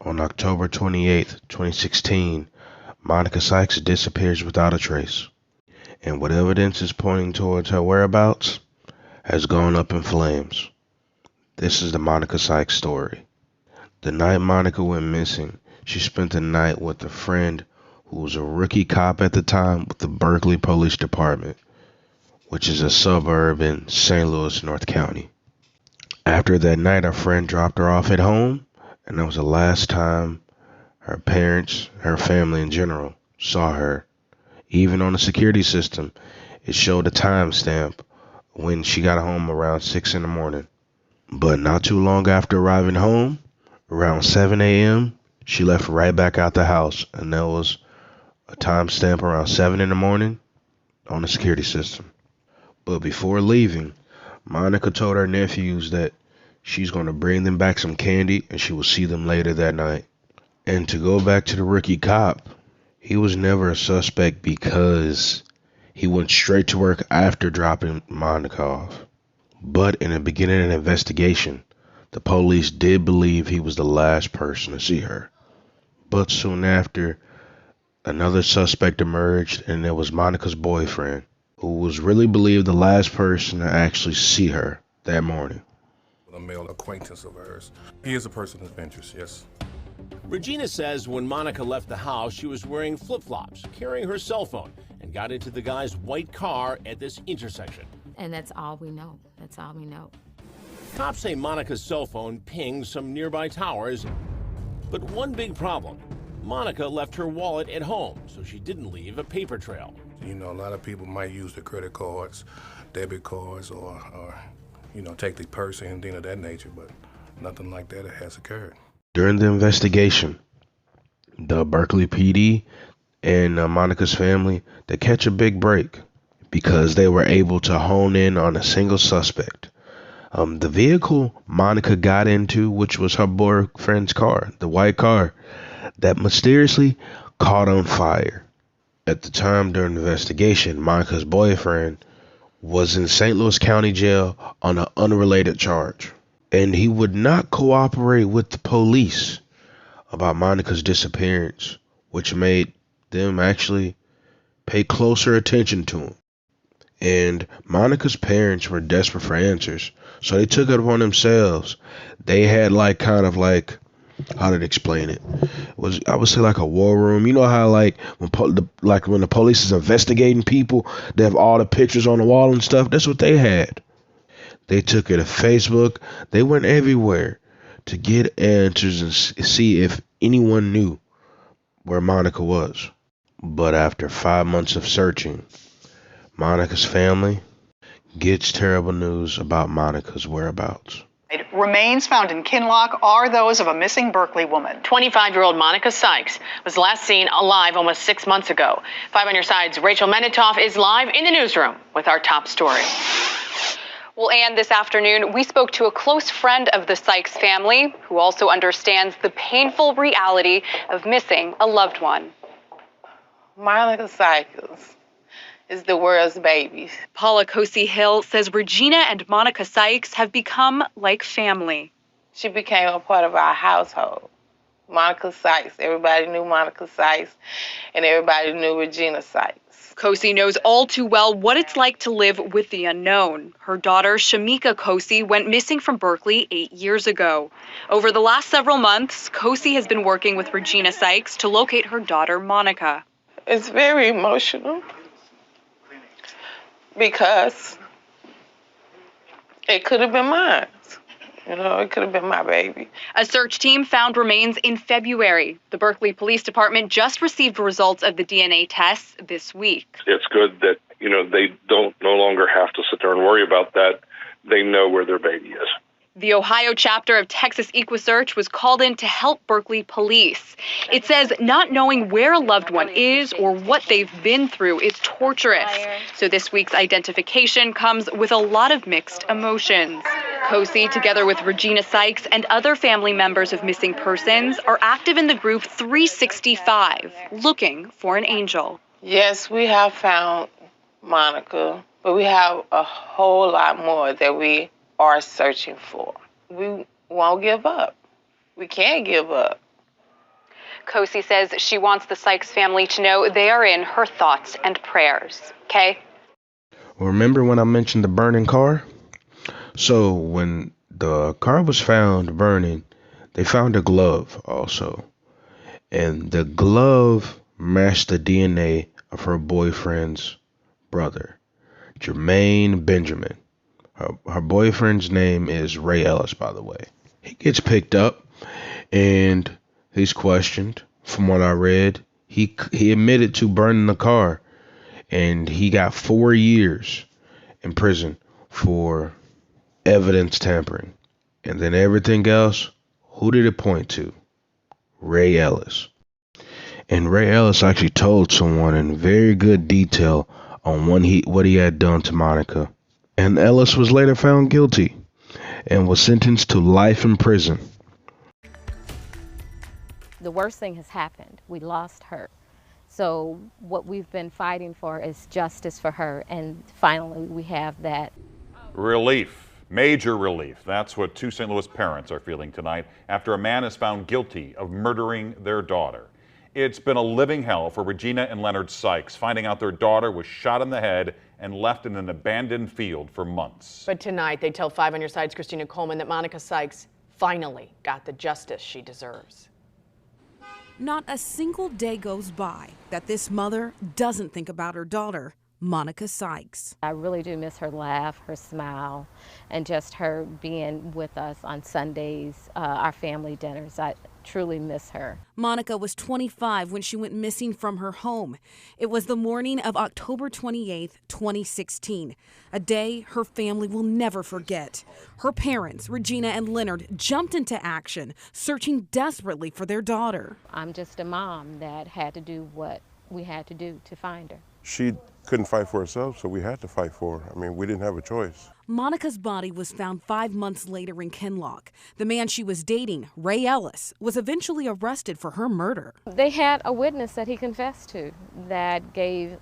On October 28, 2016, Monica Sykes disappears without a trace, and what evidence is pointing towards her whereabouts has gone up in flames. This is the Monica Sykes story. The night Monica went missing, she spent the night with a friend who was a rookie cop at the time with the Berkeley Police Department, which is a suburb in St. Louis, North County. After that night, her friend dropped her off at home, and that was the last time her parents, her family in general, saw her. Even on the security system, it showed a timestamp when she got home around 6 in the morning. But not too long after arriving home, around 7 a.m., she left right back out the house, and there was a timestamp around 7 in the morning on the security system. But before leaving, Monica told her nephews that she's going to bring them back some candy and she will see them later that night. And to go back to the rookie cop, he was never a suspect because he went straight to work after dropping Monica off. But in the beginning of the investigation, the police did believe he was the last person to see her. But soon after, another suspect emerged, and it was Monica's boyfriend, who was really believed the last person to actually see her that morning. A male acquaintance of hers. He is a person of interest, yes. Regina says when Monica left the house, she was wearing flip-flops, carrying her cell phone, and got into the guy's white car at this intersection. And that's all we know. That's all we know. Cops say Monica's cell phone pinged some nearby towers, but one big problem. Monica left her wallet at home, so she didn't leave a paper trail. You know, a lot of people might use the credit cards, debit cards, or take the purse or anything of that nature, but nothing like that has occurred. During the investigation, the Berkeley PD and Monica's family, they catch a big break because they were able to hone in on a single suspect. The vehicle Monica got into, which was her boyfriend's car, the white car, that mysteriously caught on fire. At the time during the investigation, Monica's boyfriend was in St. Louis County Jail on an unrelated charge, and he would not cooperate with the police about Monica's disappearance, which made them actually pay closer attention to him. And Monica's parents were desperate for answers, so they took it upon themselves. They had how to explain it? I would say like a war room. You know how when the police is investigating people, they have all the pictures on the wall and stuff. That's what they had. They took it to Facebook. They went everywhere to get answers and see if anyone knew where Monica was. But after 5 months of searching, Monica's family gets terrible news about Monica's whereabouts. Remains found in Kinloch are those of a missing Berkeley woman. 25-year-old Monica Sykes was last seen alive almost 6 months ago. 5 on your side's Rachel Menitoff is live in the newsroom with our top story. Well, Ann, this afternoon, we spoke to a close friend of the Sykes family who also understands the painful reality of missing a loved one. Monica Sykes is the world's baby. Paula Cosi-Hill says Regina and Monica Sykes have become like family. She became a part of our household. Monica Sykes, everybody knew Monica Sykes, and everybody knew Regina Sykes. Cosi knows all too well what it's like to live with the unknown. Her daughter, Shamika Cosi, went missing from Berkeley 8 years ago. Over the last several months, Cosi has been working with Regina Sykes to locate her daughter, Monica. It's very emotional because it could have been mine. It could have been my baby. A search team found remains in February. The Berkeley Police Department just received results of the DNA tests this week. It's good that, they don't no longer have to sit there and worry about that. They know where their baby is. The Ohio chapter of Texas EquuSearch was called in to help Berkeley police. It says not knowing where a loved one is or what they've been through is torturous. So this week's identification comes with a lot of mixed emotions. Cosi, together with Regina Sykes and other family members of missing persons, are active in the group 365, looking for an angel. Yes, we have found Monica, but we have a whole lot more that we are searching for. We won't give up. We can't give up. Kosi says she wants the Sykes family to know they are in her thoughts and prayers. Kay? Remember when I mentioned the burning car? So when the car was found burning, they found a glove also. And the glove matched the DNA of her boyfriend's brother, Jermaine Benjamin. Her boyfriend's name is Ray Ellis, by the way. He gets picked up and he's questioned. From what I read, he admitted to burning the car, and he got 4 years in prison for evidence tampering. And then everything else, who did it point to? Ray Ellis. And Ray Ellis actually told someone in very good detail on what he had done to Monica. And Ellis was later found guilty and was sentenced to life in prison. The worst thing has happened. We lost her. So what we've been fighting for is justice for her, and finally we have that. Relief, major relief. That's what two St. Louis parents are feeling tonight after a man is found guilty of murdering their daughter. It's been a living hell for Regina and Leonard Sykes, finding out their daughter was shot in the head and left in an abandoned field for months. But tonight, they tell 5 on Your Side's Christina Coleman that Monica Sykes finally got the justice she deserves. Not a single day goes by that this mother doesn't think about her daughter, Monica Sykes. I really do miss her laugh, her smile, and just her being with us on Sundays, our family dinners. I truly miss her. Monica was 25 when she went missing from her home. It was the morning of October 28, 2016, a day her family will never forget. Her parents, Regina and Leonard, jumped into action, searching desperately for their daughter. I'm just a mom that had to do what we had to do to find her. She couldn't fight for herself, so we had to fight for her. I mean, we didn't have a choice. Monica's body was found 5 months later in Kinloch. The man she was dating, Ray Ellis, was eventually arrested for her murder. They had a witness that he confessed to that gave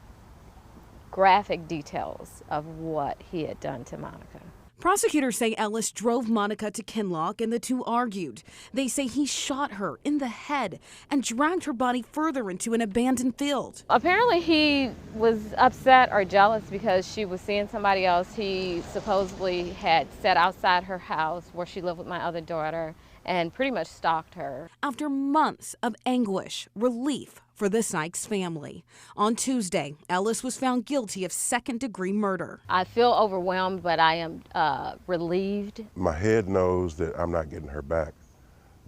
graphic details of what he had done to Monica. Prosecutors say Ellis drove Monica to Kinloch and the two argued. They say he shot her in the head and dragged her body further into an abandoned field. Apparently he was upset or jealous because she was seeing somebody else. He supposedly had sat outside her house where she lived with my other daughter and pretty much stalked her. After months of anguish, relief for the Sykes family. On Tuesday, Ellis was found guilty of second-degree murder. I feel overwhelmed, but I am relieved. My head knows that I'm not getting her back,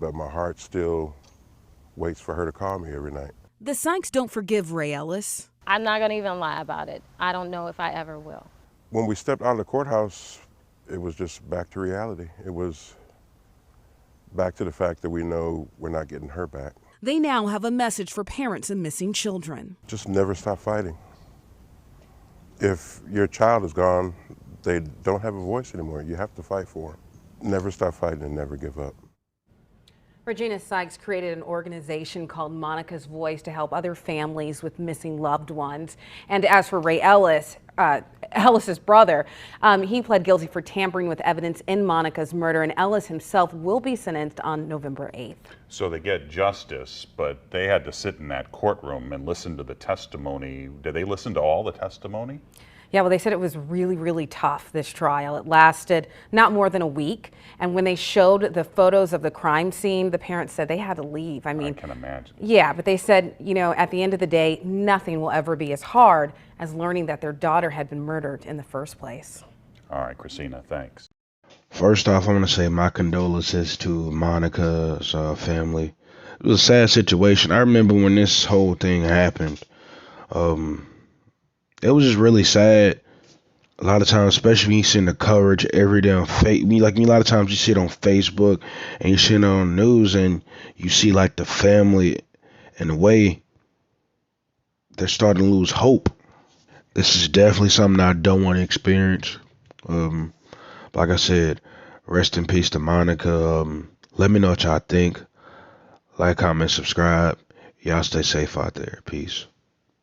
but my heart still waits for her to call me every night. The Sykes don't forgive Ray Ellis. I'm not going to even lie about it. I don't know if I ever will. When we stepped out of the courthouse, it was just back to reality. It was back to the fact that we know we're not getting her back. They now have a message for parents of missing children. Just never stop fighting. If your child is gone, they don't have a voice anymore. You have to fight for them. Never stop fighting and never give up. Regina Sykes created an organization called Monica's Voice to help other families with missing loved ones. And as for Ray Ellis, Ellis's brother, he pled guilty for tampering with evidence in Monica's murder, and Ellis himself will be sentenced on November 8th. So they get justice, but they had to sit in that courtroom and listen to the testimony. Did they listen to all the testimony? Yeah, well, they said it was really, really tough, this trial. It lasted not more than a week. And when they showed the photos of the crime scene, the parents said they had to leave. I can imagine. Yeah, but they said, you know, at the end of the day, nothing will ever be as hard as learning that their daughter had been murdered in the first place. All right, Christina, thanks. First off, I want to say my condolences to Monica's family. It was a sad situation. I remember when this whole thing happened. It was just really sad. A lot of times, especially when you see the coverage every day on Facebook, like a lot of times you see it on Facebook and you see it on the news and you see like the family and the way they're starting to lose hope. This is definitely something I don't want to experience. Like I said, rest in peace to Monica. Let me know what y'all think. Like, comment, subscribe. Y'all stay safe out there. Peace.